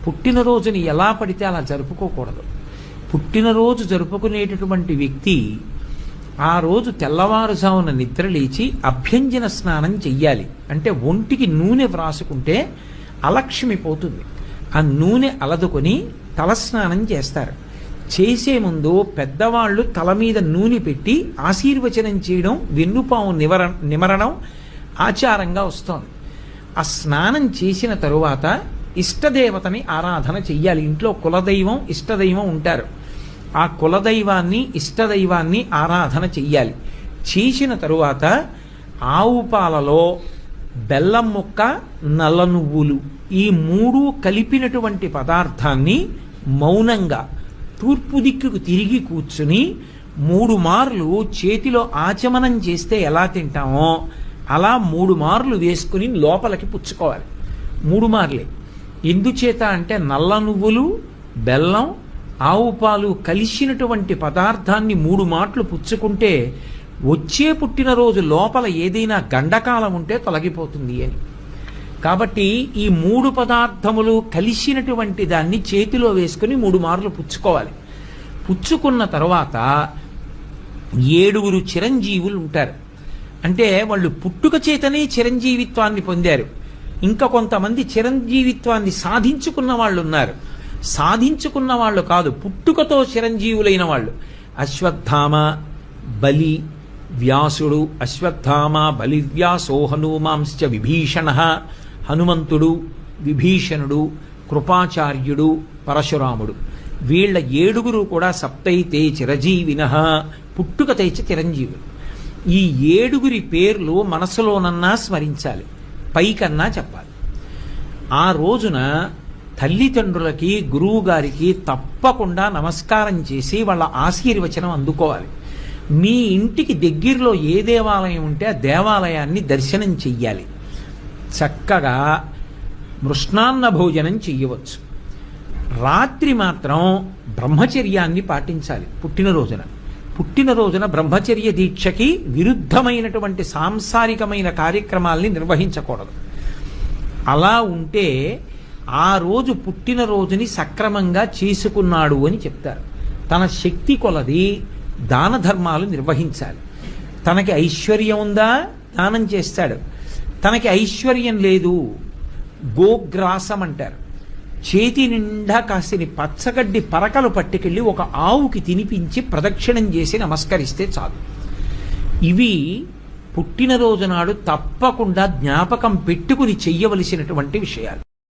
పుట్టినరోజుని ఎలా పడితే అలా జరుపుకోకూడదు. పుట్టినరోజు జరుపుకునేటటువంటి వ్యక్తి ఆ రోజు తెల్లవారుజామున నిద్ర లేచి అభ్యంజన స్నానం చెయ్యాలి. అంటే ఒంటికి నూనె వ్రాసుకుంటే అలక్ష్మి పోతుంది. ఆ నూనె అలదుకొని తలస్నానం చేస్తారు. చేసే ముందు పెద్దవాళ్ళు తల మీద నూనె పెట్టి ఆశీర్వచనం చేయడం, వెన్నుపాము నిమరణం ఆచారంగా వస్తోంది. ఆ స్నానం చేసిన తరువాత ఇష్టదేవతని ఆరాధన చెయ్యాలి. ఇంట్లో కులదైవం ఇష్టదైవం ఉంటారు. ఆ కులదైవాన్ని ఇష్టదైవాన్ని ఆరాధన చెయ్యాలి. చేసిన తరువాత ఆవు పాలలో బెల్లం ముక్క, నల్ల నువ్వులు ఈ మూడు కలిపినటువంటి పదార్థాన్ని మౌనంగా తూర్పు దిక్కుకు తిరిగి కూర్చుని 3 మార్లు చేతిలో ఆచమనం చేస్తే ఎలా తింటామో అలా 3 మార్లు వేసుకుని లోపలికి పుచ్చుకోవాలి. 3 మార్లే. ఎందుచేత అంటే నల్ల నువ్వులు, బెల్లం, ఆవు పాలు కలిసినటువంటి పదార్థాన్ని 3 మాటలు పుచ్చుకుంటే వచ్చే పుట్టినరోజు లోపల ఏదైనా గండకాలం ఉంటే తొలగిపోతుంది అని. కాబట్టి ఈ 3 పదార్థములు కలిసినటువంటి దాన్ని చేతిలో వేసుకుని 3 మార్లు పుచ్చుకోవాలి. పుచ్చుకున్న తర్వాత 7 చిరంజీవులు ఉంటారు. అంటే వాళ్ళు పుట్టుక చేతనే చిరంజీవిత్వాన్ని పొందారు. ఇంకా కొంతమంది చిరంజీవిత్వాన్ని సాధించుకున్న వాళ్ళు ఉన్నారు. సాధించుకున్న వాళ్ళు కాదు, పుట్టుకతో చిరంజీవులైన వాళ్ళు. అశ్వత్థామ, బలి, వ్యాసుడు. అశ్వత్థామ, బలి, వ్యాసో హనుమాంశ్చ విభీషణ. హనుమంతుడు, విభీషణుడు, కృపాచార్యుడు, పరశురాముడు. వీళ్ళ 7 కూడా సప్తైతే చిరజీవిన, పుట్టుకతైచ చిరంజీవులు. ఈ 7 పేర్లు మనసులోనన్నా స్మరించాలి, పైకన్నా చెప్పాలి. ఆ రోజున తల్లిదండ్రులకి, గురువు గారికి తప్పకుండా నమస్కారం చేసి వాళ్ళ ఆశీర్వచనం అందుకోవాలి. మీ ఇంటికి దగ్గరలో ఏ దేవాలయం ఉంటే ఆ దేవాలయాన్ని దర్శనం చెయ్యాలి. చక్కగా మృష్ణాన్న భోజనం చెయ్యవచ్చు. రాత్రి మాత్రం బ్రహ్మచర్యాన్ని పాటించాలి. పుట్టినరోజున బ్రహ్మచర్య దీక్షకి విరుద్ధమైనటువంటి సాంసారికమైన కార్యక్రమాల్ని నిర్వహించకూడదు. అలా ఉంటే ఆ రోజు పుట్టినరోజుని సక్రమంగా చేసుకున్నాడు అని చెప్తారు. తన శక్తి కొలది దాన ధర్మాలు నిర్వహించాలి. తనకి ఐశ్వర్యం ఉందా, దానం చేస్తాడు. తనకి ఐశ్వర్యం లేదు, గోగ్రాసం అంటారు. చేతి నిండా కాసిని పచ్చగడ్డి పరకలు పట్టుకెళ్ళి ఒక ఆవుకి తినిపించి ప్రదక్షిణం చేసి నమస్కరిస్తే చాలు. ఇవి పుట్టినరోజు నాడు తప్పకుండా జ్ఞాపకం పెట్టుకుని చెయ్యవలసినటువంటి విషయాలు.